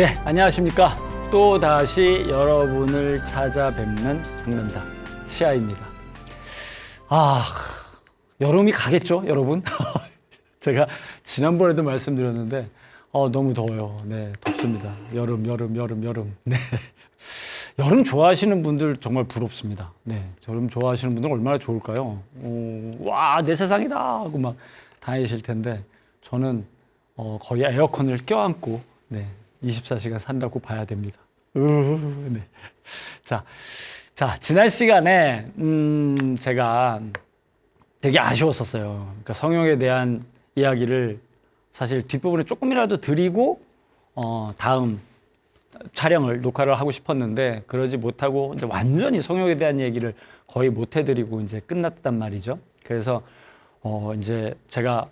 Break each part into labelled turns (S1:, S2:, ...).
S1: 네, 안녕하십니까. 또 다시 여러분을 찾아뵙는 상담사 치아입니다. 여름이 가겠죠, 여러분? 제가 지난번에도 말씀드렸는데 너무 더워요. 네, 덥습니다. 여름. 네. 여름 좋아하시는 분들 정말 부럽습니다. 네, 여름 좋아하시는 분들 얼마나 좋을까요? 와, 내 세상이다 하고 막 다니실 텐데 저는 거의 에어컨을 껴안고 24시간 산다고 봐야 됩니다. 네. 자, 지난 시간에 제가 되게 아쉬웠었어요. 그러니까 성형에 대한 이야기를 사실 뒷부분에 조금이라도 드리고 다음 촬영을 녹화를 하고 싶었는데 그러지 못하고 이제 완전히 성형에 대한 얘기를 거의 못 해드리고 이제 끝났단 말이죠. 그래서 이제 제가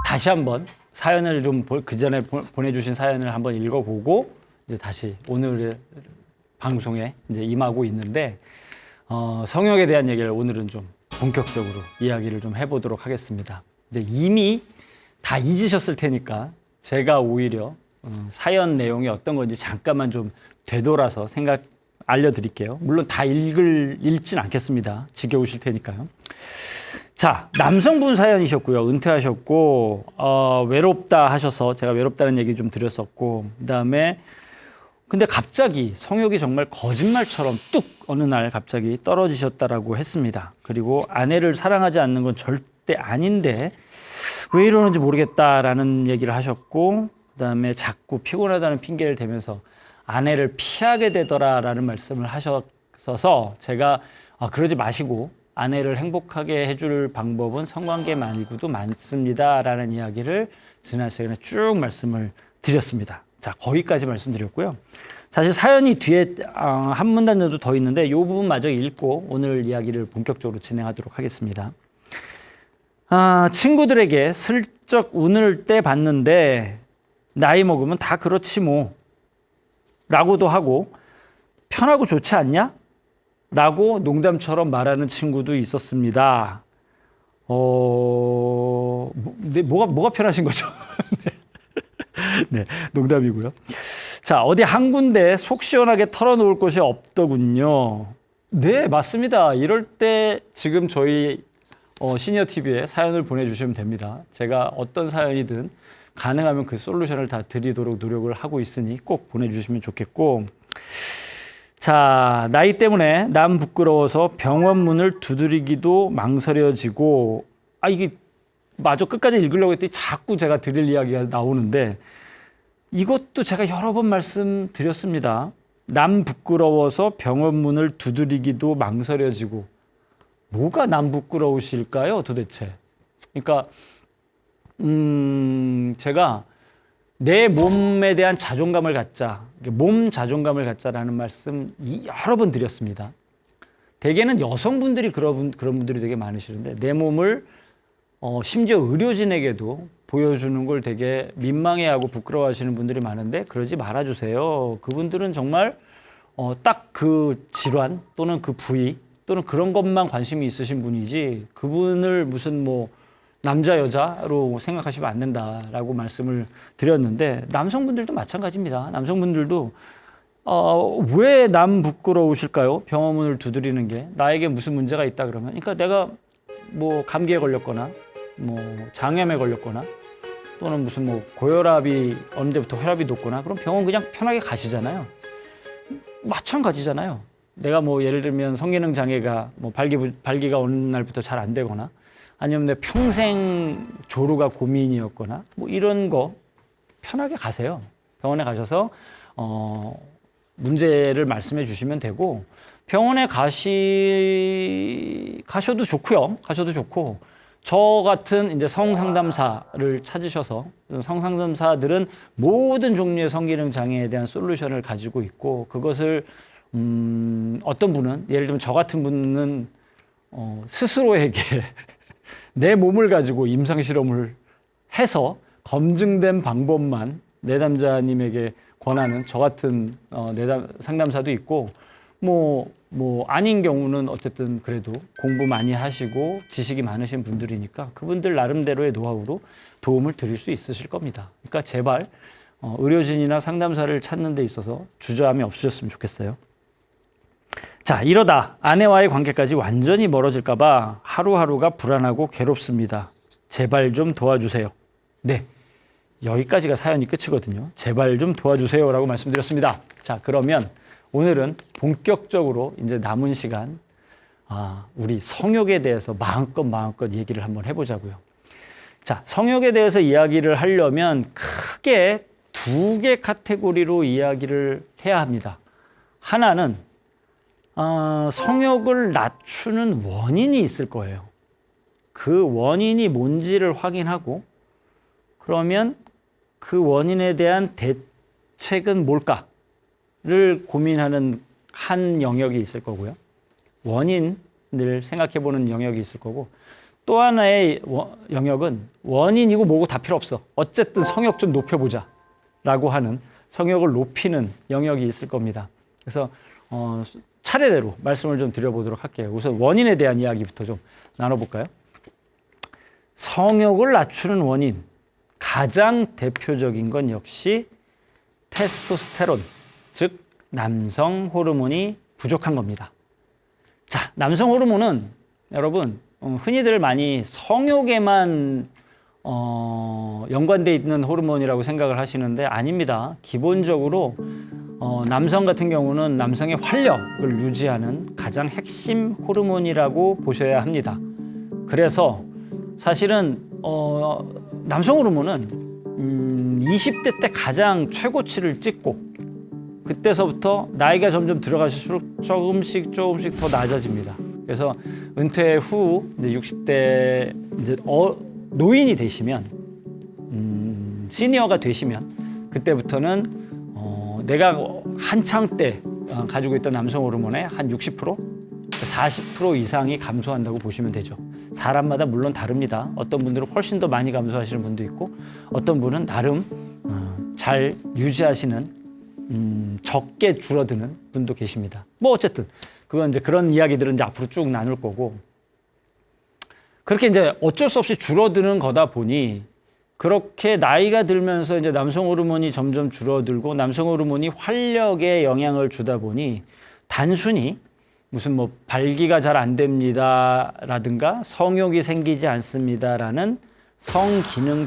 S1: 다시 한번 사연을 좀 그 전에 보내주신 사연을 한번 읽어보고 이제 다시 오늘의 방송에 이제 임하고 있는데 성형에 대한 얘기를 오늘은 좀 본격적으로 이야기를 좀 해보도록 하겠습니다. 근데 이미 다 잊으셨을 테니까 제가 오히려 사연 내용이 어떤 건지 잠깐만 좀 되돌아서 알려드릴게요. 물론 다 읽진 않겠습니다. 지겨우실 테니까요. 자, 남성분 사연이셨고요. 은퇴하셨고 외롭다 하셔서 제가 외롭다는 얘기 좀 드렸었고 그다음에 근데 갑자기 성욕이 정말 거짓말처럼 뚝 어느 날 갑자기 떨어지셨다라고 했습니다. 그리고 아내를 사랑하지 않는 건 절대 아닌데 왜 이러는지 모르겠다라는 얘기를 하셨고 그다음에 자꾸 피곤하다는 핑계를 대면서 아내를 피하게 되더라라는 말씀을 하셔서 제가 그러지 마시고 아내를 행복하게 해줄 방법은 성관계 말고도 많습니다라는 이야기를 지난 시간에 쭉 말씀을 드렸습니다. 자, 거기까지 말씀드렸고요. 사실 사연이 뒤에 한 문단 정도 더 있는데 이 부분마저 읽고 오늘 이야기를 본격적으로 진행하도록 하겠습니다. 친구들에게 슬쩍 운을 떼봤는데 나이 먹으면 다 그렇지 뭐 라고도 하고 편하고 좋지 않냐? 라고 농담처럼 말하는 친구도 있었습니다. 뭐가 편하신 거죠? 네, 농담이고요. 자, 어디 한 군데 속 시원하게 털어놓을 곳이 없더군요. 네, 맞습니다. 이럴 때 지금 저희 시니어 TV에 사연을 보내주시면 됩니다. 제가 어떤 사연이든 가능하면 그 솔루션을 다 드리도록 노력을 하고 있으니 꼭 보내주시면 좋겠고 자, 나이 때문에 남 부끄러워서 병원 문을 두드리기도 망설여지고 이게 마저 끝까지 읽으려고 했더니 자꾸 제가 드릴 이야기가 나오는데 이것도 제가 여러 번 말씀드렸습니다. 남 부끄러워서 병원 문을 두드리기도 망설여지고 뭐가 남 부끄러우실까요 도대체? 그러니까 제가 내 몸에 대한 자존감을 갖자, 몸 자존감을 갖자라는 말씀 여러 번 드렸습니다. 대개는 여성분들이 그런 분들이 되게 많으시는데 내 몸을 심지어 의료진에게도 보여주는 걸 되게 민망해하고 부끄러워하시는 분들이 많은데 그러지 말아주세요. 그분들은 정말 딱 그 질환 또는 그 부위 또는 그런 것만 관심이 있으신 분이지 그분을 무슨 남자 여자로 생각하시면 안 된다라고 말씀을 드렸는데 남성분들도 마찬가지입니다. 남성분들도 왜 남 부끄러우실까요? 병원 문을 두드리는 게 나에게 무슨 문제가 있다 그러면 그러니까 내가 감기에 걸렸거나 장염에 걸렸거나 또는 무슨 고혈압이 어느 때부터 혈압이 높거나 그럼 병원 그냥 편하게 가시잖아요. 마찬가지잖아요. 내가 예를 들면 성기능 장애가 발기가 어느 날부터 잘 안 되거나 아니면 내 평생 조루가 고민이었거나 이런 거 편하게 가세요. 병원에 가셔서 문제를 말씀해 주시면 되고 병원에 가셔도 좋고요. 가셔도 좋고 저 같은 이제 성상담사를 찾으셔서 성상담사들은 모든 종류의 성기능 장애에 대한 솔루션을 가지고 있고 그것을 어떤 분은 예를 들면 저 같은 분은 스스로에게 내 몸을 가지고 임상실험을 해서 검증된 방법만 내담자님에게 권하는 저 같은 상담사도 있고 아닌 경우는 어쨌든 그래도 공부 많이 하시고 지식이 많으신 분들이니까 그분들 나름대로의 노하우로 도움을 드릴 수 있으실 겁니다. 그러니까 제발 의료진이나 상담사를 찾는 데 있어서 주저함이 없으셨으면 좋겠어요. 자, 이러다 아내와의 관계까지 완전히 멀어질까 봐 하루하루가 불안하고 괴롭습니다. 제발 좀 도와주세요. 네, 여기까지가 사연이 끝이거든요. 제발 좀 도와주세요라고 말씀드렸습니다. 자, 그러면 오늘은 본격적으로 이제 남은 시간 우리 성욕에 대해서 마음껏 얘기를 한번 해보자고요. 자, 성욕에 대해서 이야기를 하려면 크게 두 개 카테고리로 이야기를 해야 합니다. 하나는 성욕을 낮추는 원인이 있을 거예요. 그 원인이 뭔지를 확인하고 그러면 그 원인에 대한 대책은 뭘까를 고민하는 한 영역이 있을 거고요. 원인을 생각해보는 영역이 있을 거고 또 하나의 영역은 원인이고 뭐고 다 필요 없어. 어쨌든 성욕 좀 높여보자 라고 하는 성욕을 높이는 영역이 있을 겁니다. 그래서 차례대로 말씀을 좀 드려보도록 할게요. 우선 원인에 대한 이야기부터 좀 나눠볼까요? 성욕을 낮추는 원인, 가장 대표적인 건 역시 테스토스테론, 즉 남성 호르몬이 부족한 겁니다. 자, 남성 호르몬은 여러분 흔히들 많이 성욕에만 연관되어 있는 호르몬이라고 생각을 하시는데 아닙니다. 기본적으로 남성 같은 경우는 남성의 활력을 유지하는 가장 핵심 호르몬이라고 보셔야 합니다. 그래서 사실은 남성 호르몬은 20대 때 가장 최고치를 찍고 그때서부터 나이가 점점 들어갈수록 조금씩 더 낮아집니다. 그래서 은퇴 후 이제 60대 이제 노인이 되시면 시니어가 되시면 그때부터는 내가 한창 때 가지고 있던 남성 호르몬의 한 60%, 40% 이상이 감소한다고 보시면 되죠. 사람마다 물론 다릅니다. 어떤 분들은 훨씬 더 많이 감소하시는 분도 있고 어떤 분은 나름 잘 유지하시는 적게 줄어드는 분도 계십니다. 뭐 어쨌든 그건 이제 그런 이야기들은 이제 앞으로 쭉 나눌 거고 그렇게 이제 어쩔 수 없이 줄어드는 거다 보니 그렇게 나이가 들면서 이제 남성 호르몬이 점점 줄어들고 남성 호르몬이 활력에 영향을 주다 보니 단순히 무슨 뭐 발기가 잘 안 됩니다 라든가 성욕이 생기지 않습니다라는 성기능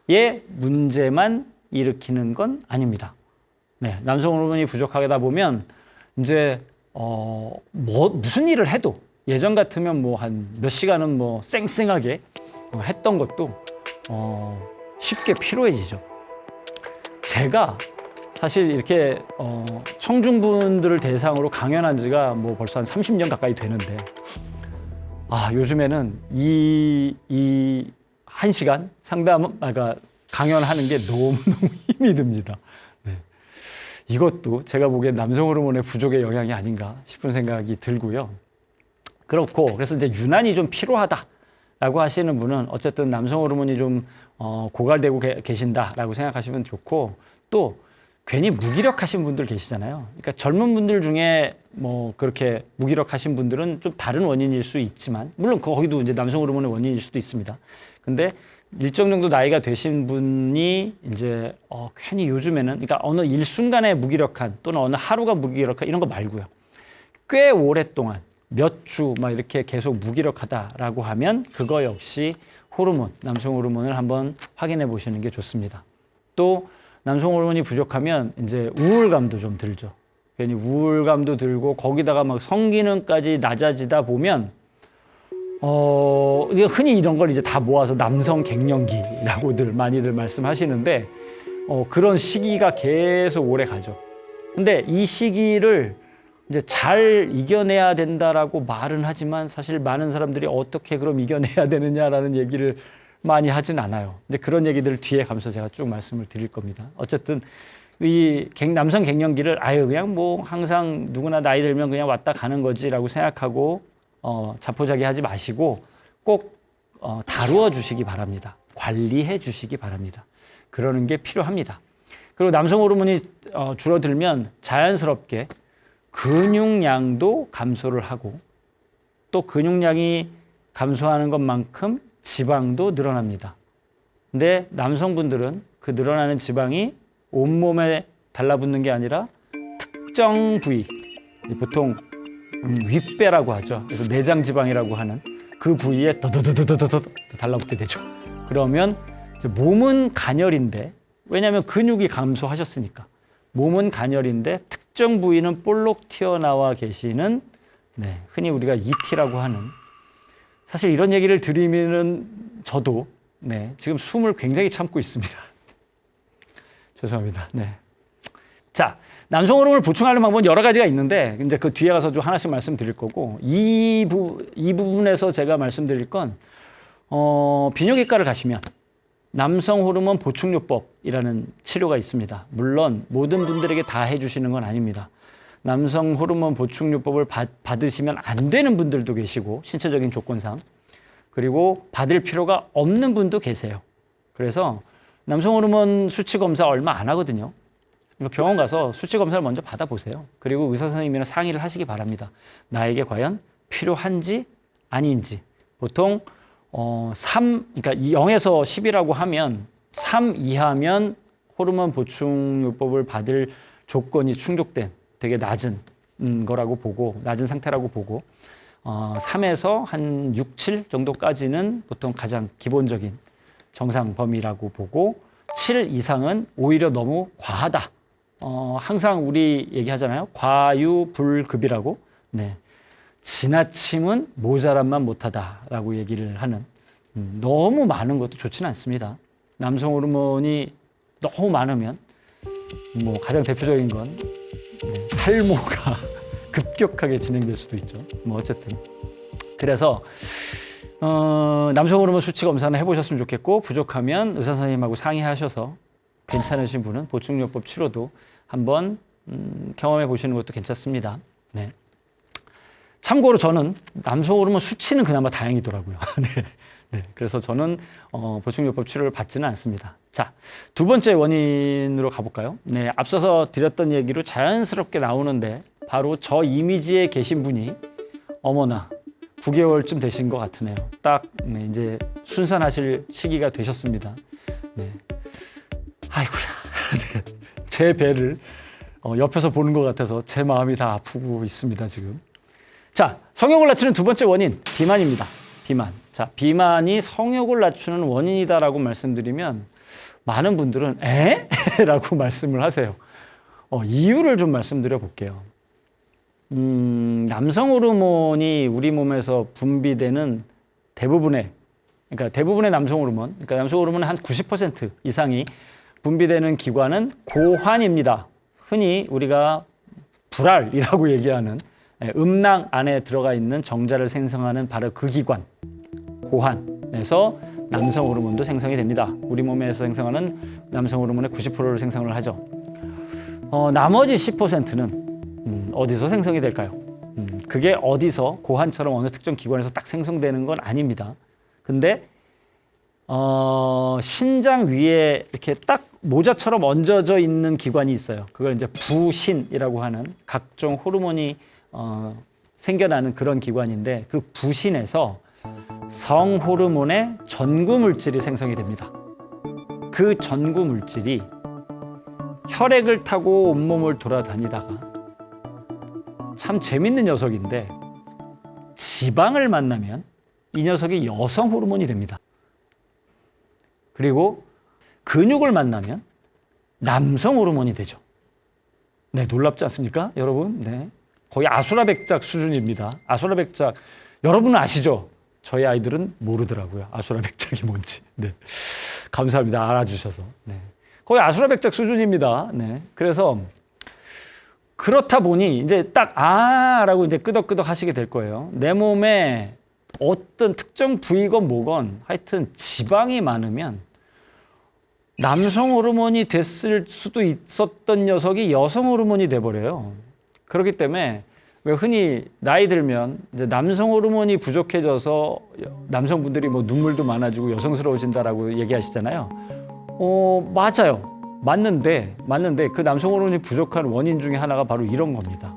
S1: 장애의 문제만 일으키는 건 아닙니다. 네, 남성 호르몬이 부족하다 보면 이제 무슨 일을 해도 예전 같으면 뭐 한 몇 시간은 뭐 쌩쌩하게 했던 것도 쉽게 피로해지죠. 제가 사실 이렇게 청중분들을 대상으로 강연한 지가 뭐 벌써 한 30년 가까이 되는데 요즘에는 이 1시간 그러니까 강연하는 게 너무너무 힘이 듭니다. 네. 이것도 제가 보기엔 남성 호르몬의 부족의 영향이 아닌가 싶은 생각이 들고요. 그렇고 그래서 이제 유난히 좀 피로하다라고 하시는 분은 어쨌든 남성 호르몬이 좀 고갈되고 계신다라고 생각하시면 좋고 또 괜히 무기력하신 분들 계시잖아요. 그러니까 젊은 분들 중에 뭐 그렇게 무기력하신 분들은 좀 다른 원인일 수 있지만 물론 거기도 이제 남성 호르몬의 원인일 수도 있습니다. 근데 일정 정도 나이가 되신 분이 이제 괜히 요즘에는 그러니까 어느 일순간에 무기력한 또는 어느 하루가 무기력한 이런 거 말고요. 꽤 오랫동안 몇 주 막 이렇게 계속 무기력하다라고 하면 그거 역시 호르몬, 남성 호르몬을 한번 확인해 보시는 게 좋습니다. 또 남성 호르몬이 부족하면 이제 우울감도 좀 들죠. 괜히 우울감도 들고 거기다가 막 성기능까지 낮아지다 보면 흔히 이런 걸 이제 다 모아서 남성 갱년기라고들 많이들 말씀하시는데 그런 시기가 계속 오래 가죠. 근데 이 시기를 이제 잘 이겨내야 된다라고 말은 하지만 사실 많은 사람들이 어떻게 그럼 이겨내야 되느냐라는 얘기를 많이 하진 않아요. 이제 그런 얘기들을 뒤에 가면서 제가 쭉 말씀을 드릴 겁니다. 어쨌든 이 남성 갱년기를 그냥 뭐 항상 누구나 나이 들면 그냥 왔다 가는 거지라고 생각하고 자포자기하지 마시고 꼭 다루어 주시기 바랍니다. 관리해 주시기 바랍니다. 그러는 게 필요합니다. 그리고 남성 호르몬이 줄어들면 자연스럽게 근육량도 감소를 하고 또 근육량이 감소하는 것만큼 지방도 늘어납니다. 근데 남성분들은 그 늘어나는 지방이 온몸에 달라붙는 게 아니라 특정 부위, 보통 윗배라고 하죠. 그래서 내장 지방이라고 하는 그 부위에 더더더더더더 달라붙게 되죠. 그러면 이제 몸은 간혈인데, 왜냐하면 근육이 감소하셨으니까 몸은 간혈인데 특정 부위는 볼록 튀어나와 계시는, 흔히 우리가 ET라고 하는, 사실 이런 얘기를 드리면은 저도 지금 숨을 굉장히 참고 있습니다. 죄송합니다. 자, 남성 호르몬을 보충하는 방법은 여러 가지가 있는데 이제 그 뒤에 가서 좀 하나씩 말씀드릴 거고, 이 부분에서 제가 말씀드릴 건 비뇨기과를 가시면 남성 호르몬 보충요법이라는 치료가 있습니다. 물론 모든 분들에게 다 해주시는 건 아닙니다. 남성 호르몬 보충요법을 받으시면 안 되는 분들도 계시고, 신체적인 조건상, 그리고 받을 필요가 없는 분도 계세요. 그래서 남성 호르몬 수치 검사 얼마 안 하거든요. 그러니까 병원 가서 수치 검사를 먼저 받아보세요. 그리고 의사 선생님이랑 상의를 하시기 바랍니다. 나에게 과연 필요한지 아닌지. 보통 3, 그러니까 0에서 10이라고 하면 3 이하면 호르몬 보충요법을 받을 조건이 충족된 되게 낮은 거라고 보고, 낮은 상태라고 보고, 3에서 한 6, 7 정도까지는 보통 가장 기본적인 정상 범위라고 보고, 7 이상은 오히려 너무 과하다. 항상 우리 얘기하잖아요. 과유불급이라고. 지나침은 모자람만 못하다라고 얘기를 하는, 너무 많은 것도 좋지는 않습니다. 남성 호르몬이 너무 많으면 뭐 가장 대표적인 건 탈모가 급격하게 진행될 수도 있죠. 뭐 어쨌든 그래서 남성 호르몬 수치 검사는 해보셨으면 좋겠고, 부족하면 의사 선생님하고 상의하셔서 괜찮으신 분은 보충요법 치료도 한번 경험해 보시는 것도 괜찮습니다. 참고로 저는 남성 호르몬 수치는 그나마 다행이더라고요. 그래서 저는 보충요법 치료를 받지는 않습니다. 자, 두 번째 원인으로 가볼까요? 앞서서 드렸던 얘기로 자연스럽게 나오는데, 바로 저 이미지에 계신 분이 어머나 9개월쯤 되신 것 같으네요. 딱 이제 순산하실 시기가 되셨습니다. 아이고야. 제 배를 옆에서 보는 것 같아서 제 마음이 다 아프고 있습니다, 지금. 자, 성욕을 낮추는 두 번째 원인, 비만입니다. 비만. 자, 비만이 성욕을 낮추는 원인이다라고 말씀드리면 많은 분들은 에? 라고 말씀을 하세요. 이유를 좀 말씀드려 볼게요. 남성 호르몬이 우리 몸에서 분비되는 대부분의 남성 호르몬, 그러니까 남성 호르몬의 한 90% 이상이 분비되는 기관은 고환입니다. 흔히 우리가 불알이라고 얘기하는 음낭 안에 들어가 있는 정자를 생성하는 바로 그 기관, 고환에서 남성 호르몬도 생성이 됩니다. 우리 몸에서 생성하는 남성 호르몬의 90%를 생성을 하죠. 나머지 10%는 어디서 생성이 될까요? 그게 어디서 고환처럼 어느 특정 기관에서 딱 생성되는 건 아닙니다. 근데 신장 위에 이렇게 딱 모자처럼 얹어져 있는 기관이 있어요. 그걸 이제 부신이라고 하는 각종 호르몬이 생겨나는 그런 기관인데, 그 부신에서 성호르몬의 전구물질이 생성이 됩니다. 그 전구물질이 혈액을 타고 온몸을 돌아다니다가, 참 재밌는 녀석인데, 지방을 만나면 이 녀석이 여성 호르몬이 됩니다. 그리고 근육을 만나면 남성 호르몬이 되죠. 놀랍지 않습니까, 여러분? 거의 아수라백작 수준입니다. 아수라백작, 여러분은 아시죠? 저희 아이들은 모르더라고요. 아수라백작이 뭔지. 감사합니다. 알아주셔서. 거의 아수라백작 수준입니다. 그래서 그렇다 보니 이제 딱 라고 이제 끄덕끄덕 하시게 될 거예요. 내 몸에 어떤 특정 부위건 뭐건 하여튼 지방이 많으면 남성 호르몬이 됐을 수도 있었던 녀석이 여성 호르몬이 돼버려요. 그렇기 때문에 왜 흔히 나이 들면 이제 남성 호르몬이 부족해져서 남성분들이 뭐 눈물도 많아지고 여성스러워진다라고 얘기하시잖아요. 맞아요. 맞는데 그 남성 호르몬이 부족한 원인 중에 하나가 바로 이런 겁니다.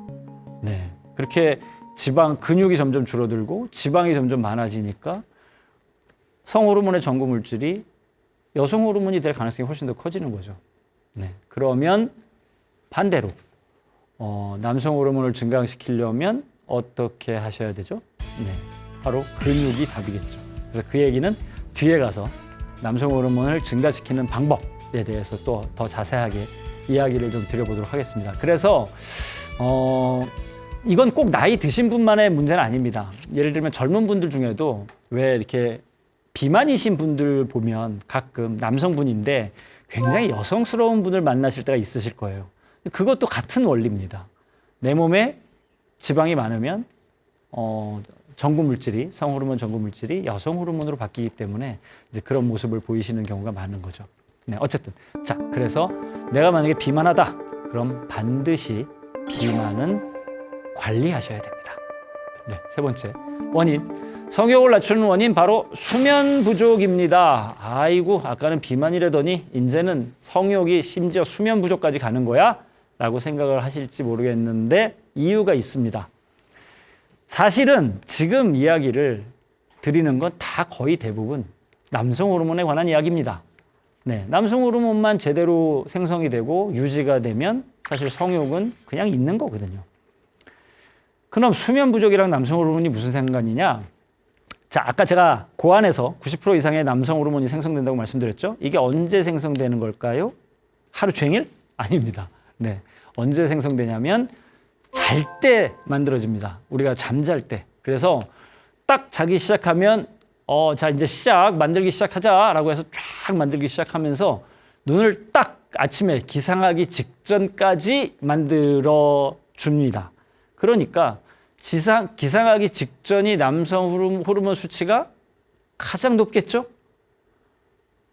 S1: 그렇게 근육이 점점 줄어들고 지방이 점점 많아지니까 성호르몬의 전구 물질이 여성 호르몬이 될 가능성이 훨씬 더 커지는 거죠. 네. 그러면 반대로 남성 호르몬을 증강시키려면 어떻게 하셔야 되죠? 네. 바로 근육이 답이겠죠. 그래서 그 얘기는 뒤에 가서 남성 호르몬을 증가시키는 방법에 대해서 또 더 자세하게 이야기를 좀 드려보도록 하겠습니다. 그래서 이건 꼭 나이 드신 분만의 문제는 아닙니다. 예를 들면 젊은 분들 중에도 왜 이렇게 비만이신 분들 보면 가끔 남성분인데 굉장히 여성스러운 분을 만나실 때가 있으실 거예요. 그것도 같은 원리입니다. 내 몸에 지방이 많으면 전구 물질이, 성호르몬 전구 물질이 여성 호르몬으로 바뀌기 때문에 이제 그런 모습을 보이시는 경우가 많은 거죠. 네, 어쨌든 자, 그래서 내가 만약에 비만하다, 그럼 반드시 비만은 관리하셔야 됩니다. 네, 세 번째 원인, 성욕을 낮추는 원인 바로 수면 부족입니다. 아이고, 아까는 비만이라더니 이제는 성욕이 심지어 수면 부족까지 가는 거야? 라고 생각을 하실지 모르겠는데 이유가 있습니다. 사실은 지금 이야기를 드리는 건 다 거의 대부분 남성 호르몬에 관한 이야기입니다. 네, 남성 호르몬만 제대로 생성이 되고 유지가 되면 사실 성욕은 그냥 있는 거거든요. 그럼 수면 부족이랑 남성 호르몬이 무슨 상관이냐? 자, 아까 제가 고안에서 90% 이상의 남성 호르몬이 생성된다고 말씀드렸죠? 이게 언제 생성되는 걸까요? 하루 종일? 아닙니다. 네, 언제 생성되냐면 잘 때 만들어집니다. 우리가 잠잘 때. 그래서 딱 자기 시작하면 자, 이제 만들기 시작하자라고 해서 쫙 만들기 시작하면서 눈을 딱 아침에 기상하기 직전까지 만들어 줍니다. 그러니까 기상하기 직전이 남성 호르몬 수치가 가장 높겠죠?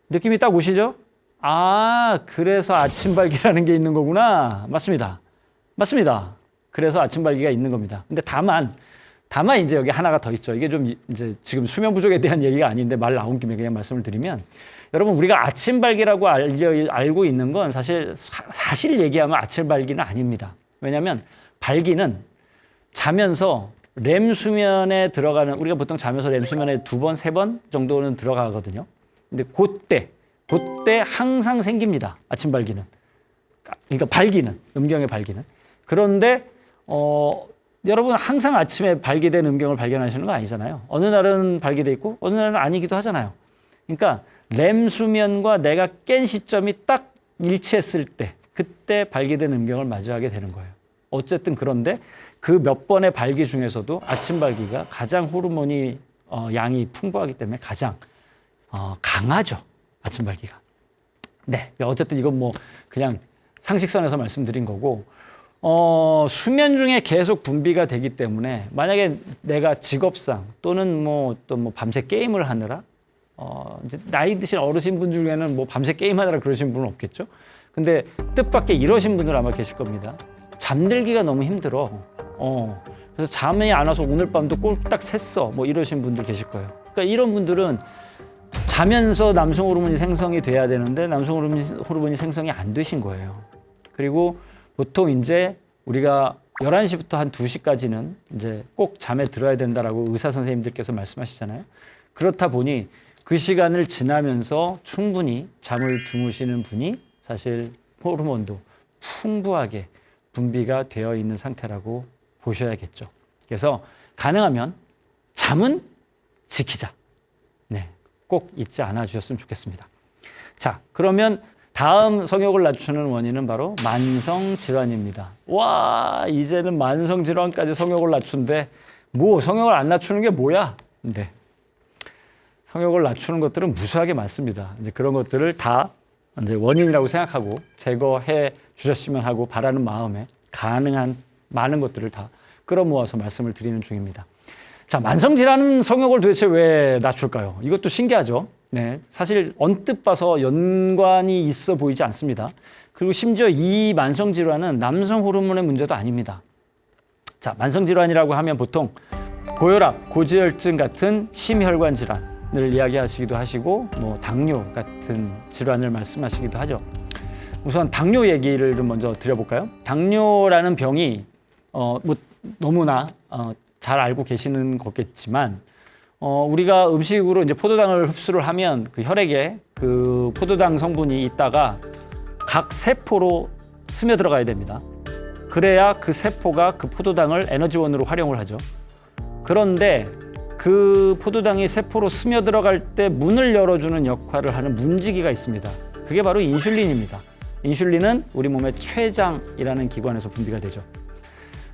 S1: 느낌이 딱 오시죠? 아, 그래서 아침발기라는 게 있는 거구나. 맞습니다. 맞습니다. 그래서 아침발기가 있는 겁니다. 근데 다만 이제 여기 하나가 더 있죠. 이게 좀 이제 지금 수면 부족에 대한 얘기가 아닌데 말 나온 김에 그냥 말씀을 드리면, 여러분 우리가 아침발기라고 알고 있는 건 사실 얘기하면 아침발기는 아닙니다. 왜냐하면 발기는 자면서 렘 수면에 들어가는, 우리가 보통 자면서 렘 수면에 2번, 3번 정도는 들어가거든요. 근데 그때 항상 생깁니다. 아침발기는. 그러니까 발기는, 음경의 발기는. 그런데 여러분 항상 아침에 발기된 음경을 발견하시는 거 아니잖아요. 어느 날은 발기돼 있고 어느 날은 아니기도 하잖아요. 그러니까 렘 수면과 내가 깬 시점이 딱 일치했을 때, 그때 발기된 음경을 마주하게 되는 거예요. 어쨌든 그런데 그 몇 번의 발기 중에서도 아침 발기가 가장 호르몬이 양이 풍부하기 때문에 가장 강하죠. 아침 발기가. 네, 어쨌든 이건 뭐 그냥 상식선에서 말씀드린 거고, 수면 중에 계속 분비가 되기 때문에 만약에 내가 직업상 또는 또 밤새 게임을 하느라 이제 나이 드신 어르신 분 중에는 뭐 밤새 게임하느라 그러신 분은 없겠죠. 근데 뜻밖의 이러신 분들 아마 계실 겁니다. 잠들기가 너무 힘들어. 그래서 잠이 안 와서 오늘 밤도 꼴딱 샜어. 뭐 이러신 분들 계실 거예요. 그러니까 이런 분들은 자면서 남성 호르몬이 생성이 돼야 되는데 남성 호르몬이 생성이 안 되신 거예요. 그리고 보통 이제 우리가 11시부터 한 2시까지는 이제 꼭 잠에 들어야 된다라고 의사 선생님들께서 말씀하시잖아요. 그렇다 보니 그 시간을 지나면서 충분히 잠을 주무시는 분이 사실 호르몬도 풍부하게 분비가 되어 있는 상태라고 보셔야겠죠. 그래서 가능하면 잠은 지키자. 네, 꼭 잊지 않아 주셨으면 좋겠습니다. 자, 그러면 다음 성욕을 낮추는 원인은 바로 만성 질환입니다. 와, 이제는 만성 질환까지 성욕을 낮춘데 뭐 성욕을 안 낮추는 게 뭐야? 네. 성욕을 낮추는 것들은 무수하게 많습니다. 이제 그런 것들을 다 이제 원인이라고 생각하고 제거해 주셨으면 하고 바라는 마음에 가능한 많은 것들을 다 끌어모아서 말씀을 드리는 중입니다. 자, 만성 질환은 성욕을 도대체 왜 낮출까요? 이것도 신기하죠. 네, 사실 언뜻 봐서 연관이 있어 보이지 않습니다. 그리고 심지어 이 만성 질환은 남성 호르몬의 문제도 아닙니다. 자, 만성 질환이라고 하면 보통 고혈압, 고지혈증 같은 심혈관 질환을 이야기하시기도 하시고, 당뇨 같은 질환을 말씀하시기도 하죠. 우선 당뇨 얘기를 좀 먼저 드려볼까요? 당뇨라는 병이 너무나 잘 알고 계시는 거겠지만 우리가 음식으로 이제 포도당을 흡수를 하면 그 혈액에 그 포도당 성분이 있다가 각 세포로 스며들어가야 됩니다. 그래야 그 세포가 그 포도당을 에너지원으로 활용을 하죠. 그런데 그 포도당이 세포로 스며들어갈 때 문을 열어주는 역할을 하는 문지기가 있습니다. 그게 바로 인슐린입니다. 인슐린은 우리 몸의 췌장이라는 기관에서 분비가 되죠.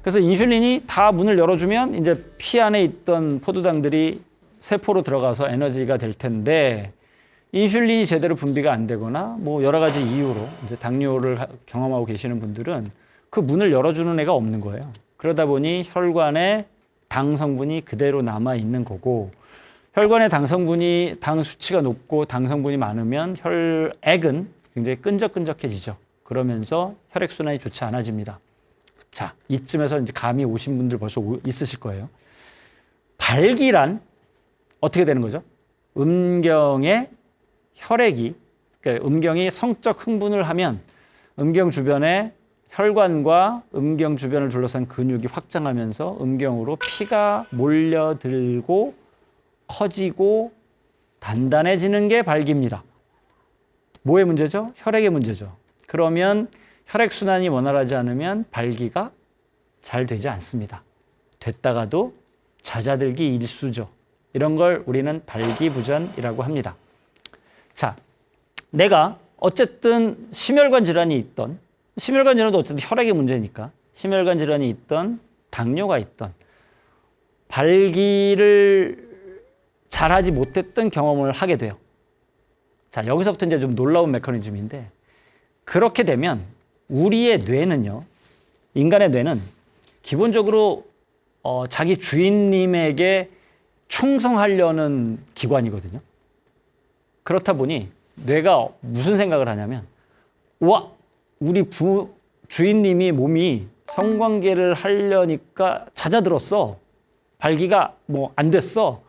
S1: 그래서 인슐린이 다 문을 열어주면 이제 피 안에 있던 포도당들이 세포로 들어가서 에너지가 될 텐데, 인슐린이 제대로 분비가 안 되거나 뭐 여러 가지 이유로 이제 당뇨를 경험하고 계시는 분들은 그 문을 열어주는 애가 없는 거예요. 그러다 보니 혈관에 당 성분이 그대로 남아 있는 거고, 혈관의 당 수치가 높고 당 성분이 많으면 혈액은 굉장히 끈적끈적해지죠. 그러면서 혈액순환이 좋지 않아집니다. 자, 이쯤에서 이제 감이 오신 분들 벌써 있으실 거예요. 발기란 어떻게 되는 거죠? 음경의 혈액이, 그러니까 음경이 성적 흥분을 하면 음경 주변에 혈관과 음경 주변을 둘러싼 근육이 확장하면서 음경으로 피가 몰려들고 커지고 단단해지는 게 발기입니다. 뭐의 문제죠? 혈액의 문제죠. 그러면 혈액순환이 원활하지 않으면 발기가 잘 되지 않습니다. 됐다가도 잦아들기 일수죠. 이런 걸 우리는 발기부전이라고 합니다. 자, 내가 어쨌든 심혈관 질환이 있던, 심혈관 질환도 어쨌든 혈액의 문제니까 심혈관 질환이 있던, 당뇨가 있던, 발기를 잘하지 못했던 경험을 하게 돼요. 자, 여기서부터 이제 좀 놀라운 메커니즘인데, 그렇게 되면 우리의 뇌는요, 인간의 뇌는 기본적으로 자기 주인님에게 충성하려는 기관이거든요. 그렇다 보니 뇌가 무슨 생각을 하냐면, 우와, 우리 주인님이 몸이 성관계를 하려니까 잦아들었어. 발기가 뭐 안 됐어.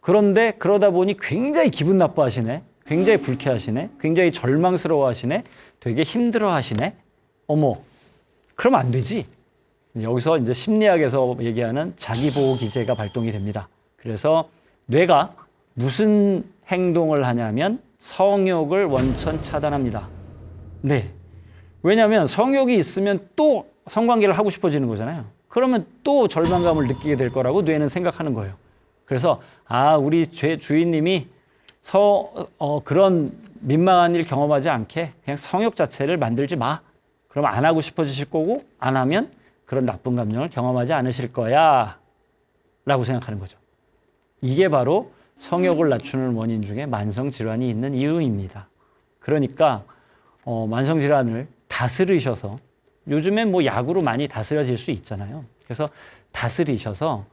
S1: 그런데 그러다 보니 굉장히 기분 나빠하시네. 굉장히 불쾌하시네. 굉장히 절망스러워하시네. 되게 힘들어하시네. 어머, 그러면 안 되지. 여기서 이제 심리학에서 얘기하는 자기보호 기제가 발동이 됩니다. 그래서 뇌가 무슨 행동을 하냐면 성욕을 원천 차단합니다. 네. 왜냐하면 성욕이 있으면 또 성관계를 하고 싶어지는 거잖아요. 그러면 또 절망감을 느끼게 될 거라고 뇌는 생각하는 거예요. 그래서 우리 주인님이 그런 민망한 일 경험하지 않게 그냥 성욕 자체를 만들지 마. 그러면 안 하고 싶어지실 거고, 안 하면 그런 나쁜 감정을 경험하지 않으실 거야 라고 생각하는 거죠. 이게 바로 성욕을 낮추는 원인 중에 만성질환이 있는 이유입니다. 그러니까 만성질환을 다스리셔서, 요즘엔 뭐 약으로 많이 다스려질 수 있잖아요. 그래서 다스리셔서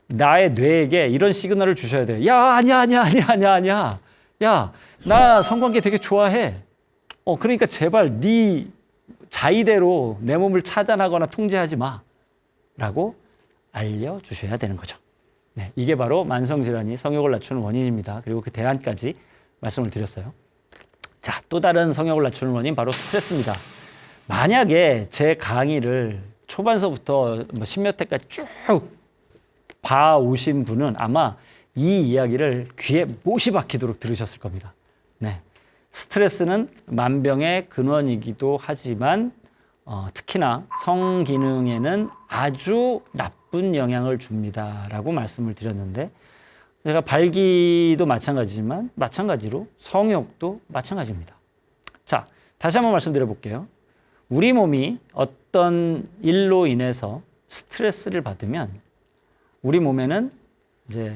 S1: 나의 뇌에게 이런 시그널을 주셔야 돼요. 야, 아니야. 야, 나 성관계 되게 좋아해. 그러니까 제발 네 자의대로 내 몸을 차단하거나 통제하지 마. 라고 알려주셔야 되는 거죠. 네, 이게 바로 만성질환이 성욕을 낮추는 원인입니다. 그리고 그 대안까지 말씀을 드렸어요. 자, 또 다른 성욕을 낮추는 원인, 바로 스트레스입니다. 만약에 제 강의를 초반서부터 뭐 10몇 회까지 쭉 봐오신 분은 아마 이 이야기를 귀에 못이 박히도록 들으셨을 겁니다. 네. 스트레스는 만병의 근원이기도 하지만 특히나 성기능에는 아주 나쁜 영향을 줍니다라고 말씀을 드렸는데, 제가 발기도 마찬가지지만 마찬가지로 성욕도 마찬가지입니다. 자, 다시 한번 말씀드려 볼게요. 우리 몸이 어떤 일로 인해서 스트레스를 받으면 우리 몸에는 이제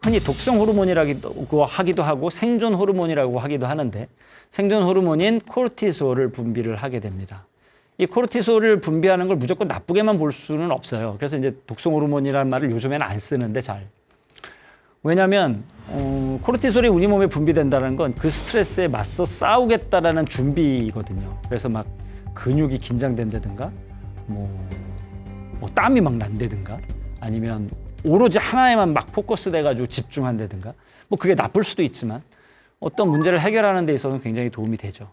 S1: 흔히 독성 호르몬이라고 하기도 하고 생존 호르몬이라고 하기도 하는데, 생존 호르몬인 코르티솔을 분비를 하게 됩니다. 이 코르티솔을 분비하는 걸 무조건 나쁘게만 볼 수는 없어요. 그래서 이제 독성 호르몬이라는 말을 요즘에는 안 쓰는데 잘. 왜냐하면 코르티솔이 우리 몸에 분비된다는 건 그 스트레스에 맞서 싸우겠다라는 준비거든요. 그래서 막 근육이 긴장된다든가, 뭐 땀이 막 난다든가, 아니면 오로지 하나에만 막 포커스 돼가지고 집중한다든가, 뭐 그게 나쁠 수도 있지만 어떤 문제를 해결하는 데 있어서는 굉장히 도움이 되죠.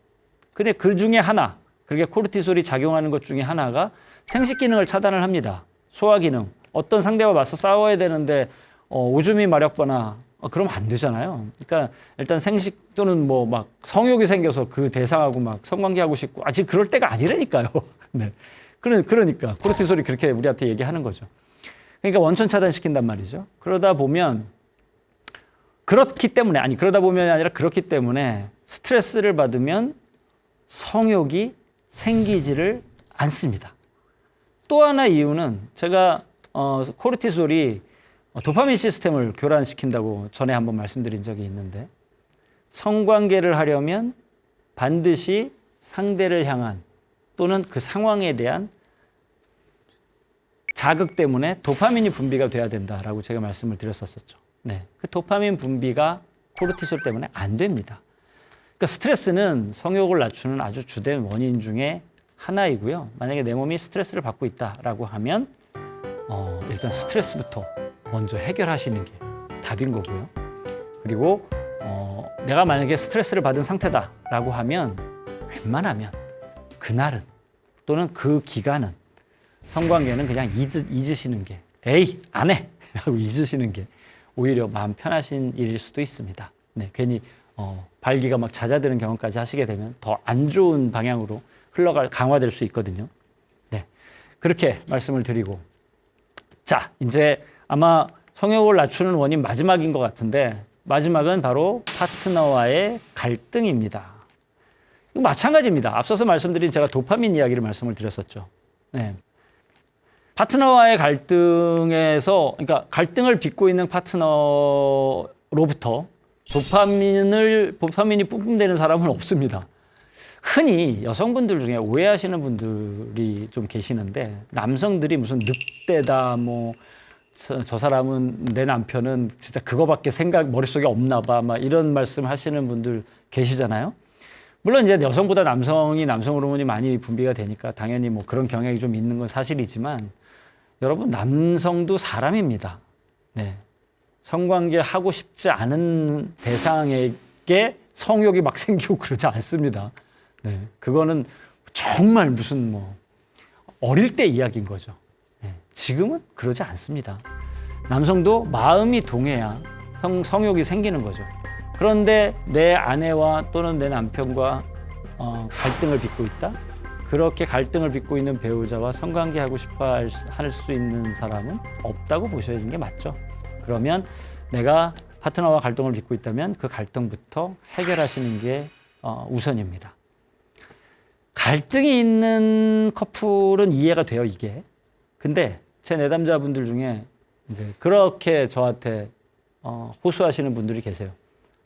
S1: 근데 그 중에 하나, 그게 코르티솔이 작용하는 것 중에 하나가 생식 기능을 차단을 합니다. 소화 기능. 어떤 상대와 맞서 싸워야 되는데 오줌이 마렵거나 그러면 안 되잖아요. 그러니까 일단 생식 또는 뭐 막 성욕이 생겨서 그 대상하고 막 성관계하고 싶고 아직 그럴 때가 아니라니까요. 네. 그러니까 코르티솔이 그렇게 우리한테 얘기하는 거죠. 그러니까 원천 차단시킨단 말이죠. 그러다 보면 그러다 보면이 아니라 그렇기 때문에 스트레스를 받으면 성욕이 생기지를 않습니다. 또 하나 이유는 제가 코르티솔이 도파민 시스템을 교란시킨다고 전에 한번 말씀드린 적이 있는데 성관계를 하려면 반드시 상대를 향한 또는 그 상황에 대한 자극 때문에 도파민이 분비가 돼야 된다라고 제가 말씀을 드렸었죠. 네, 그 도파민 분비가 코르티솔 때문에 안 됩니다. 그러니까 스트레스는 성욕을 낮추는 아주 주된 원인 중에 하나이고요. 만약에 내 몸이 스트레스를 받고 있다라고 하면 일단 스트레스부터 먼저 해결하시는 게 답인 거고요. 그리고 내가 만약에 스트레스를 받은 상태다라고 하면 웬만하면 그날은 또는 그 기간은 성관계는 그냥 잊으시는 게 에이 안 해! 하고 잊으시는 게 오히려 마음 편하신 일일 수도 있습니다. 네, 괜히 발기가 막 잦아드는 경험까지 하시게 되면 더 안 좋은 방향으로 강화될 수 있거든요. 네, 그렇게 말씀을 드리고 자, 이제 아마 성욕을 낮추는 원인 마지막인 것 같은데 마지막은 바로 파트너와의 갈등입니다. 마찬가지입니다. 앞서서 말씀드린 제가 도파민 이야기를 말씀을 드렸었죠. 네. 파트너와의 갈등에서, 그러니까 갈등을 빚고 있는 파트너로부터 도파민이 뿜뿜되는 사람은 없습니다. 흔히 여성분들 중에 오해하시는 분들이 좀 계시는데 남성들이 무슨 늑대다, 뭐 저 사람은 내 남편은 진짜 그거밖에 머릿속에 없나 봐, 막 이런 말씀 하시는 분들 계시잖아요. 물론 이제 여성보다 남성이 남성 호르몬이 많이 분비가 되니까 당연히 뭐 그런 경향이 좀 있는 건 사실이지만 여러분 남성도 사람입니다. 네. 성관계 하고 싶지 않은 대상에게 성욕이 막 생기고 그러지 않습니다. 네. 그거는 정말 무슨 뭐 어릴 때 이야기인 거죠. 네. 지금은 그러지 않습니다. 남성도 마음이 동해야 성욕이 생기는 거죠. 그런데 내 아내와 또는 내 남편과 갈등을 빚고 있다? 그렇게 갈등을 빚고 있는 배우자와 성관계 하고 싶어 할 수 있는 사람은 없다고 보시는 게 맞죠. 그러면 내가 파트너와 갈등을 빚고 있다면 그 갈등부터 해결하시는 게 우선입니다. 갈등이 있는 커플은 이해가 돼요, 이게. 근데 제 내담자분들 중에 이제 그렇게 저한테 호소하시는 분들이 계세요.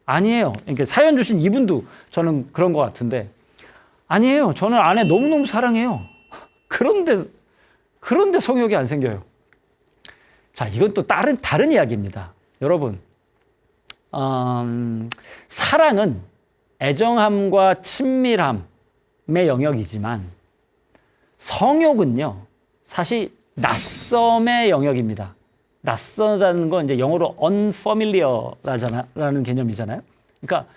S1: 아니에요. 그러니까 사연 주신 이분도 저는 그런 것 같은데 아니에요. 저는 아내 너무너무 사랑해요. 그런데 성욕이 안 생겨요. 자, 이건 또 다른 이야기입니다. 여러분, 사랑은 애정함과 친밀함의 영역이지만 성욕은요, 사실 낯섦의 영역입니다. 낯선다는 건 이제 영어로 unfamiliar라는 개념이잖아요. 그러니까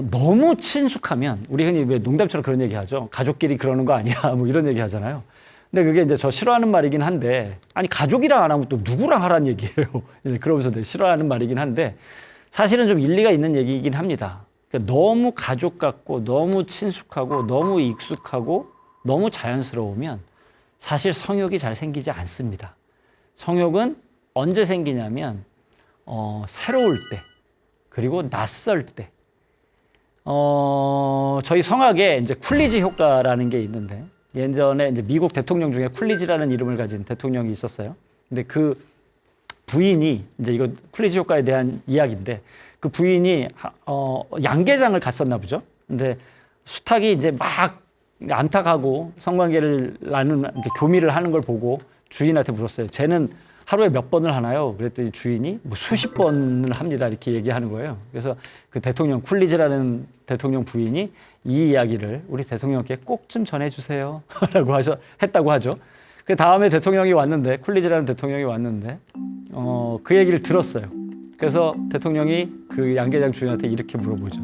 S1: 너무 친숙하면 우리 흔히 왜 농담처럼 그런 얘기 하죠. 가족끼리 그러는 거 아니야, 뭐 이런 얘기 하잖아요. 근데 그게 이제 저 싫어하는 말이긴 한데 아니 가족이랑 안 하면 또 누구랑 하라는 얘기예요. 그러면서 내가 싫어하는 말이긴 한데 사실은 좀 일리가 있는 얘기이긴 합니다. 그러니까 너무 가족 같고 너무 친숙하고 너무 익숙하고 너무 자연스러우면 사실 성욕이 잘 생기지 않습니다. 성욕은 언제 생기냐면 새로울 때 그리고 낯설 때 저희 성악에 이제 쿨리지 효과라는 게 있는데 예전에 이제 미국 대통령 중에 쿨리지라는 이름을 가진 대통령이 있었어요. 근데 그 부인이 이제 이거 쿨리지 효과에 대한 이야기인데 그 부인이 양계장을 갔었나 보죠. 근데 수탉이 이제 막 암탉하고 성관계를 교미를 하는 걸 보고 주인한테 물었어요. 쟤는 하루에 몇 번을 하나요? 그랬더니 주인이 뭐 수십 번을 합니다. 이렇게 얘기하는 거예요. 그래서 그 대통령 쿨리지라는 대통령 부인이 이 이야기를 우리 대통령께 꼭 좀 전해주세요. 라고 했다고 하죠. 그 다음에 대통령이 왔는데 쿨리지라는 대통령이 왔는데 그 얘기를 들었어요. 그래서 대통령이 그 양계장 주인한테 이렇게 물어보죠.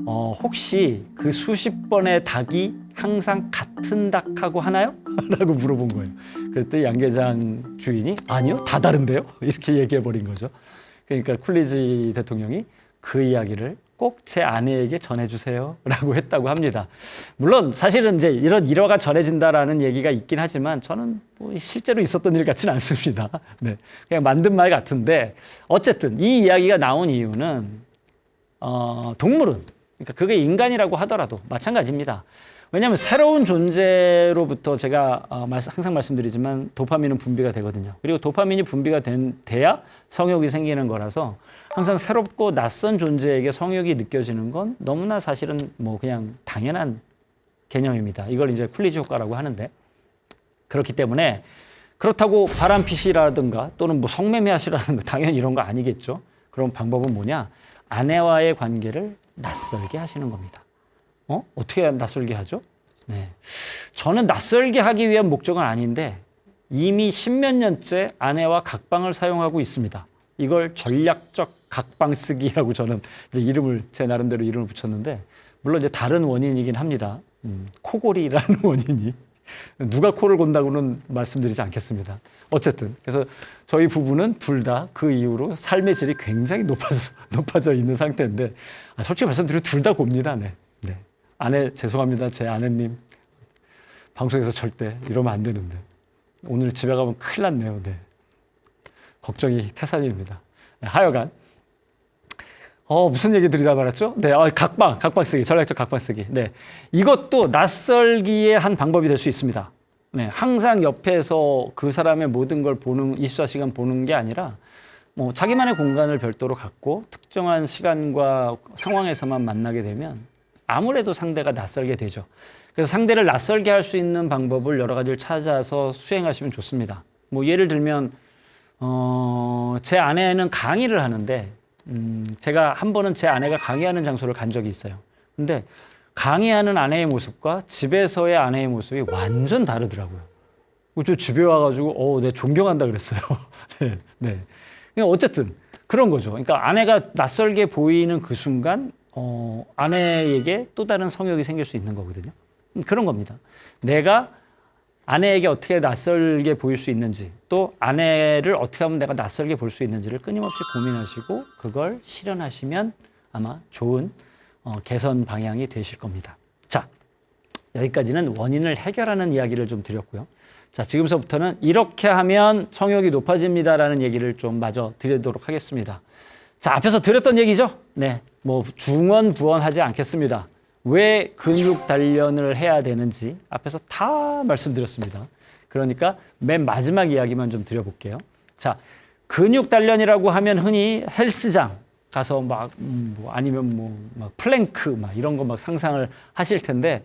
S1: 혹시 그 수십 번의 닭이 항상 같은 닭하고 하나요? 라고 물어본 거예요. 그랬더니 양계장 주인이 아니요, 다 다른데요? 이렇게 얘기해 버린 거죠. 그러니까 쿨리지 대통령이 그 이야기를 꼭 제 아내에게 전해주세요 라고 했다고 합니다. 물론 사실은 이제 이런 일화가 전해진다라는 얘기가 있긴 하지만 저는 뭐 실제로 있었던 일 같지는 않습니다. 네, 그냥 만든 말 같은데 어쨌든 이 이야기가 나온 이유는 동물은, 그러니까 그게 인간이라고 하더라도 마찬가지입니다. 왜냐하면 새로운 존재로부터 제가 항상 말씀드리지만 도파민은 분비가 되거든요. 그리고 도파민이 분비가 돼야 성욕이 생기는 거라서 항상 새롭고 낯선 존재에게 성욕이 느껴지는 건 너무나 사실은 뭐 그냥 당연한 개념입니다. 이걸 이제 쿨리지 효과라고 하는데, 그렇기 때문에 그렇다고 바람핏이라든가 또는 뭐 성매매하시라는 거 당연히 이런 거 아니겠죠. 그런 방법은 뭐냐? 아내와의 관계를 낯설게 하시는 겁니다. 어떻게 낯설게 하죠? 네. 저는 낯설게 하기 위한 목적은 아닌데 이미 십몇 년째 아내와 각방을 사용하고 있습니다. 이걸 전략적 각방 쓰기라고 저는 이제 제 나름대로 이름을 붙였는데, 물론 이제 다른 원인이긴 합니다. 코골이라는 원인이. 누가 코를 곤다고는 말씀드리지 않겠습니다. 어쨌든 그래서 저희 부부는 둘 다 그 이후로 삶의 질이 굉장히 높아져 있는 상태인데, 솔직히 말씀드리면 둘 다 곱니다. 네. 네. 아내 죄송합니다. 제 아내님 방송에서 절대 이러면 안 되는데 오늘 집에 가면 큰일 났네요. 네. 걱정이 태산입니다. 네, 하여간 무슨 얘기 드리다 말았죠? 네, 각방 쓰기, 전략적 각방 쓰기. 네, 이것도 낯설기의 한 방법이 될 수 있습니다. 네, 항상 옆에서 그 사람의 모든 걸 24시간 보는 게 아니라 뭐 자기만의 공간을 별도로 갖고 특정한 시간과 상황에서만 만나게 되면 아무래도 상대가 낯설게 되죠. 그래서 상대를 낯설게 할 수 있는 방법을 여러 가지를 찾아서 수행하시면 좋습니다. 뭐 예를 들면 제 아내는 강의를 하는데 제가 한 번은 제 아내가 강의하는 장소를 간 적이 있어요. 근데 강의하는 아내의 모습과 집에서의 아내의 모습이 완전 다르더라고요. 저 집에 와가지고 네, 존경한다 그랬어요. 네, 네. 어쨌든 그런 거죠. 그러니까 아내가 낯설게 보이는 그 순간 아내에게 또 다른 성욕이 생길 수 있는 거거든요. 그런 겁니다. 내가 아내에게 어떻게 낯설게 보일 수 있는지, 또 아내를 어떻게 하면 내가 낯설게 볼 수 있는지를 끊임없이 고민하시고 그걸 실현하시면 아마 좋은 개선 방향이 되실 겁니다. 자, 여기까지는 원인을 해결하는 이야기를 좀 드렸고요. 자, 지금서부터는 이렇게 하면 성욕이 높아집니다라는 얘기를 좀 마저 드리도록 하겠습니다. 자, 앞에서 드렸던 얘기죠? 네, 뭐 중언부언하지 않겠습니다. 왜 근육 단련을 해야 되는지 앞에서 다 말씀드렸습니다. 그러니까 맨 마지막 이야기만 좀 드려볼게요. 자, 근육 단련이라고 하면 흔히 헬스장 가서 아니면 막 플랭크 이런 거 막 상상을 하실 텐데,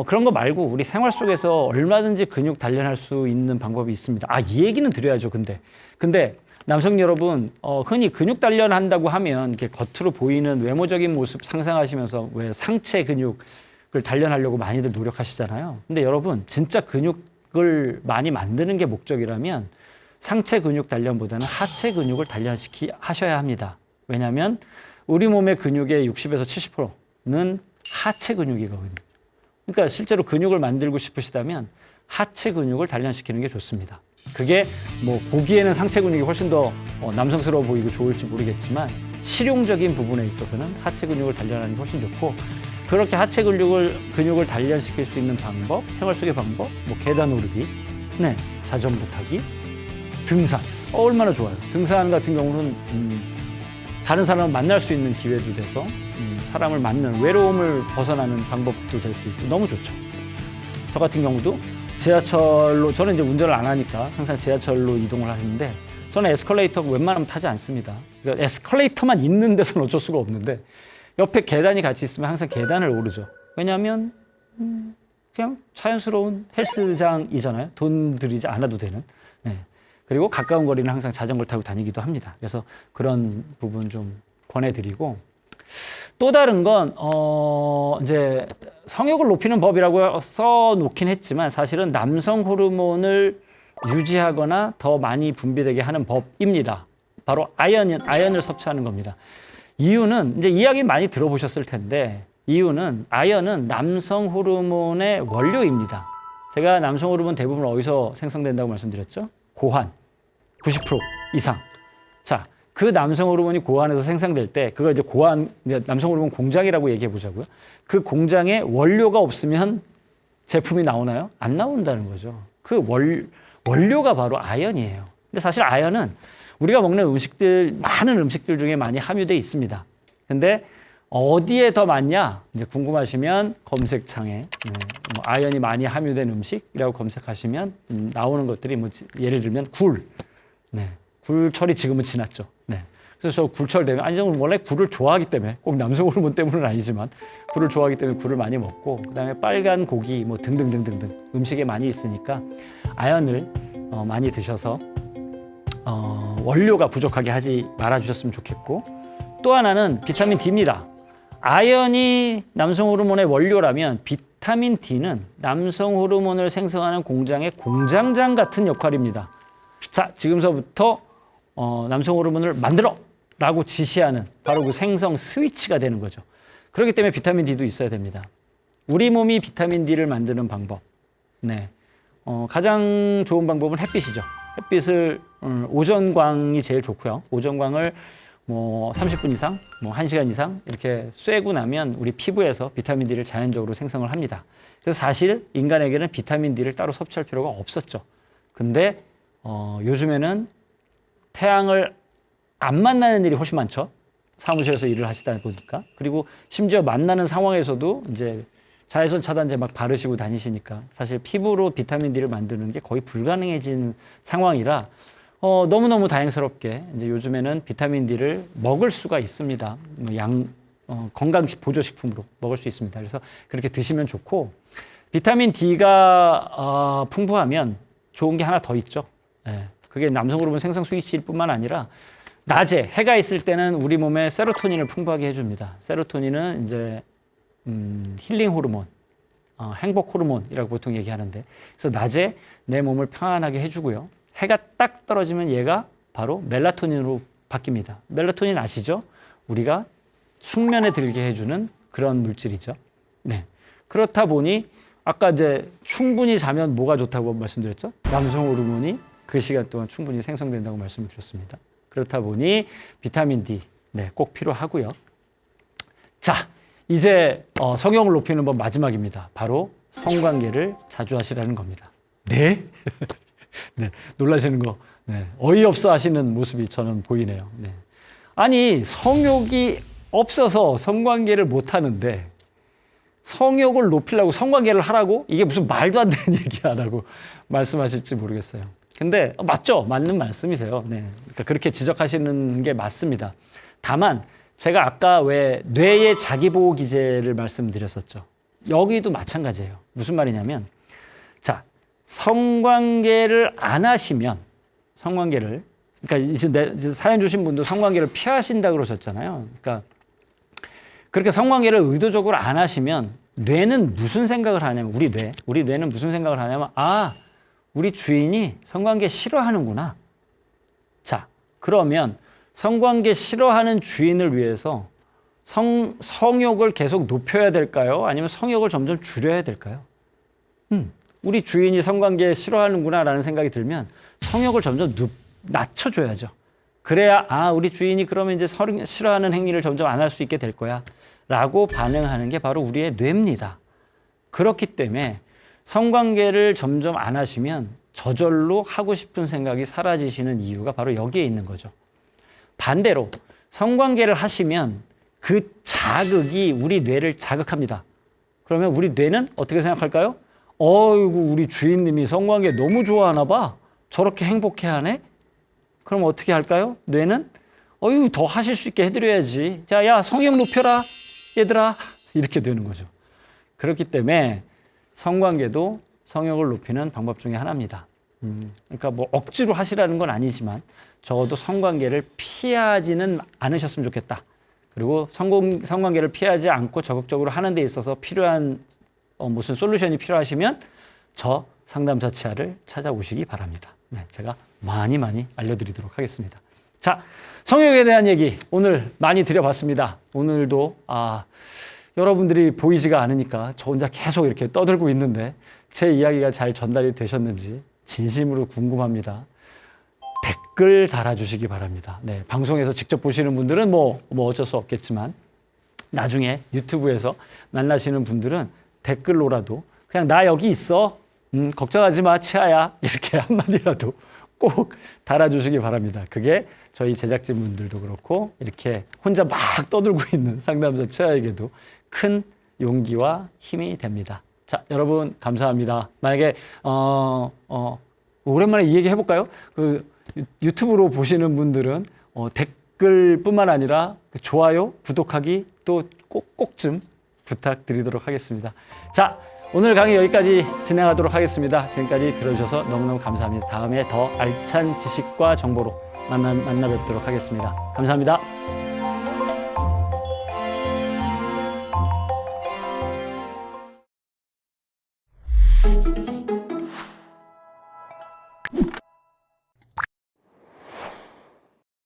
S1: 그런 거 말고 우리 생활 속에서 얼마든지 근육 단련할 수 있는 방법이 있습니다. 이 얘기는 드려야죠. 근데 남성 여러분, 흔히 근육 단련한다고 하면 이렇게 겉으로 보이는 외모적인 모습 상상하시면서 왜 상체 근육을 단련하려고 많이들 노력하시잖아요. 근데 여러분, 진짜 근육을 많이 만드는 게 목적이라면 상체 근육 단련보다는 하체 근육을 하셔야 합니다. 왜냐하면 우리 몸의 근육의 60에서 70%는 하체 근육이거든요. 그러니까 실제로 근육을 만들고 싶으시다면 하체 근육을 단련시키는 게 좋습니다. 그게 뭐 보기에는 상체 근육이 훨씬 더 남성스러워 보이고 좋을지 모르겠지만 실용적인 부분에 있어서는 하체 근육을 단련하는 게 훨씬 좋고, 그렇게 하체 근육을 단련시킬 수 있는 방법, 생활 속의 방법, 뭐 계단 오르기, 네, 자전거 타기, 등산, 얼마나 좋아요. 등산 같은 경우는 다른 사람을 만날 수 있는 기회도 돼서 사람을 만나는, 외로움을 벗어나는 방법도 될 수 있고 너무 좋죠. 저 같은 경우도 지하철로, 저는 이제 운전을 안 하니까 항상 지하철로 이동을 하는데, 저는 에스컬레이터 웬만하면 타지 않습니다. 그러니까 에스컬레이터만 있는 데서는 어쩔 수가 없는데 옆에 계단이 같이 있으면 항상 계단을 오르죠. 왜냐하면 그냥 자연스러운 헬스장이잖아요. 돈 들이지 않아도 되는. 네. 그리고 가까운 거리는 항상 자전거를 타고 다니기도 합니다. 그래서 그런 부분 좀 권해드리고, 또 다른 건 이제 성욕을 높이는 법이라고 써놓긴 했지만 사실은 남성 호르몬을 유지하거나 더 많이 분비되게 하는 법입니다. 바로 아연을 섭취하는 겁니다. 이유는 이제 이야기 많이 들어보셨을 텐데, 이유는 아연은 남성 호르몬의 원료입니다. 제가 남성 호르몬 대부분 어디서 생성된다고 말씀드렸죠? 고환, 90% 이상. 자, 그 남성 호르몬이 고환에서 생성될 때, 그걸 이제 고환, 남성 호르몬 공장이라고 얘기해 보자고요. 그 공장에 원료가 없으면 제품이 나오나요? 안 나온다는 거죠. 그 원료가 바로 아연이에요. 근데 사실 아연은 우리가 먹는 음식들, 많은 음식들 중에 많이 함유되어 있습니다. 근데 어디에 더 많냐? 이제 궁금하시면 검색창에 뭐 아연이 많이 함유된 음식이라고 검색하시면 나오는 것들이 뭐 예를 들면 굴. 네. 굴철이 지금은 지났죠. 네. 그래서 저 굴철 되면 아니 저는 원래 굴을 좋아하기 때문에 꼭 남성 호르몬 때문은 아니지만 굴을 좋아하기 때문에 굴을 많이 먹고 그다음에 빨간 고기 뭐 등등등등등 음식에 많이 있으니까 아연을 많이 드셔서 원료가 부족하게 하지 말아 주셨으면 좋겠고 또 하나는 비타민 D입니다. 아연이 남성 호르몬의 원료라면 비타민 D는 남성 호르몬을 생성하는 공장의 공장장 같은 역할입니다. 자, 지금서부터 남성 호르몬을 만들어! 라고 지시하는 바로 그 생성 스위치가 되는 거죠. 그렇기 때문에 비타민 D도 있어야 됩니다. 우리 몸이 비타민 D를 만드는 방법. 네. 가장 좋은 방법은 햇빛이죠. 햇빛을 오전광이 제일 좋고요. 오전광을 뭐 30분 이상, 뭐 1시간 이상 이렇게 쐬고 나면 우리 피부에서 비타민 D를 자연적으로 생성을 합니다. 그래서 사실 인간에게는 비타민 D를 따로 섭취할 필요가 없었죠. 근데 요즘에는 태양을 안 만나는 일이 훨씬 많죠. 사무실에서 일을 하시다 보니까. 그리고 심지어 만나는 상황에서도 이제 자외선 차단제 막 바르시고 다니시니까 사실 피부로 비타민 D를 만드는 게 거의 불가능해진 상황이라 너무너무 다행스럽게 이제 요즘에는 비타민 D를 먹을 수가 있습니다. 뭐 건강식 보조식품으로 먹을 수 있습니다. 그래서 그렇게 드시면 좋고 비타민 D가 풍부하면 좋은 게 하나 더 있죠. 네. 그게 남성 호르몬 생성 스위치일 뿐만 아니라 낮에 해가 있을 때는 우리 몸에 세로토닌을 풍부하게 해줍니다. 세로토닌은 이제 힐링 호르몬, 행복 호르몬이라고 보통 얘기하는데 그래서 낮에 내 몸을 평안하게 해주고요. 해가 딱 떨어지면 얘가 바로 멜라토닌으로 바뀝니다. 멜라토닌 아시죠? 우리가 숙면에 들게 해주는 그런 물질이죠. 네. 그렇다 보니 아까 이제 충분히 자면 뭐가 좋다고 말씀드렸죠? 남성 호르몬이 그 시간 동안 충분히 생성된다고 말씀드렸습니다. 그렇다 보니 비타민 D 꼭 필요하고요. 자, 이제 성욕을 높이는 법 마지막입니다. 바로 성관계를 자주 하시라는 겁니다. 네? 네, 놀라시는 거 어이없어 하시는 모습이 저는 보이네요. 네. 아니 성욕이 없어서 성관계를 못 하는데 성욕을 높이려고 성관계를 하라고? 이게 무슨 말도 안 되는 얘기야라고 말씀하실지 모르겠어요. 근데 맞죠? 맞는 말씀이세요. 네. 그러니까 그렇게 지적하시는 게 맞습니다. 다만 제가 아까 왜 뇌의 자기보호 기제를 말씀드렸었죠. 여기도 마찬가지예요. 무슨 말이냐면 자, 성관계를 안 하시면 성관계를 그러니까 이제 사연 주신 분도 성관계를 피하신다 그러셨잖아요. 그러니까 그렇게 성관계를 의도적으로 안 하시면 뇌는 무슨 생각을 하냐면 우리 뇌는 무슨 생각을 하냐면 우리 주인이 성관계 싫어하는구나. 자, 그러면 성관계 싫어하는 주인을 위해서 성욕을 계속 높여야 될까요? 아니면 성욕을 점점 줄여야 될까요? 우리 주인이 성관계 싫어하는구나 라는 생각이 들면 성욕을 점점 낮춰줘야죠. 그래야 우리 주인이 그러면 이제 싫어하는 행위를 점점 안 할 수 있게 될 거야 라고 반응하는 게 바로 우리의 뇌입니다. 그렇기 때문에 성관계를 점점 안 하시면 저절로 하고 싶은 생각이 사라지시는 이유가 바로 여기에 있는 거죠. 반대로 성관계를 하시면 그 자극이 우리 뇌를 자극합니다. 그러면 우리 뇌는 어떻게 생각할까요? 어이구 우리 주인님이 성관계 너무 좋아하나 봐. 저렇게 행복해하네. 그럼 어떻게 할까요? 뇌는 어휴 더 하실 수 있게 해드려야지. 자, 야 성욕 높여라 얘들아 이렇게 되는 거죠. 그렇기 때문에 성관계도 성욕을 높이는 방법 중에 하나입니다. 그러니까 뭐 억지로 하시라는 건 아니지만 적어도 성관계를 피하지는 않으셨으면 좋겠다. 그리고 성관계를 피하지 않고 적극적으로 하는 데 있어서 필요한 무슨 솔루션이 필요하시면 저 상담사 치아를 찾아오시기 바랍니다. 네, 제가 많이 알려드리도록 하겠습니다. 자, 성욕에 대한 얘기 오늘 많이 드려봤습니다. 오늘도 여러분들이 보이지가 않으니까 저 혼자 계속 이렇게 떠들고 있는데 제 이야기가 잘 전달이 되셨는지 진심으로 궁금합니다. 댓글 달아주시기 바랍니다. 네, 방송에서 직접 보시는 분들은 뭐 어쩔 수 없겠지만 나중에 유튜브에서 만나시는 분들은 댓글로라도 그냥 나 여기 있어. 걱정하지 마, 치아야. 이렇게 한마디라도 꼭 달아주시기 바랍니다. 그게 저희 제작진분들도 그렇고 이렇게 혼자 막 떠들고 있는 상담사 치아에게도 큰 용기와 힘이 됩니다. 자, 여러분 감사합니다. 만약에 오랜만에 이 얘기 해볼까요? 그 유튜브로 보시는 분들은 댓글뿐만 아니라 좋아요, 구독하기 또 꼭 좀 부탁드리도록 하겠습니다. 자, 오늘 강의 여기까지 진행하도록 하겠습니다. 지금까지 들어주셔서 너무너무 감사합니다. 다음에 더 알찬 지식과 정보로 만나 뵙도록 하겠습니다. 감사합니다.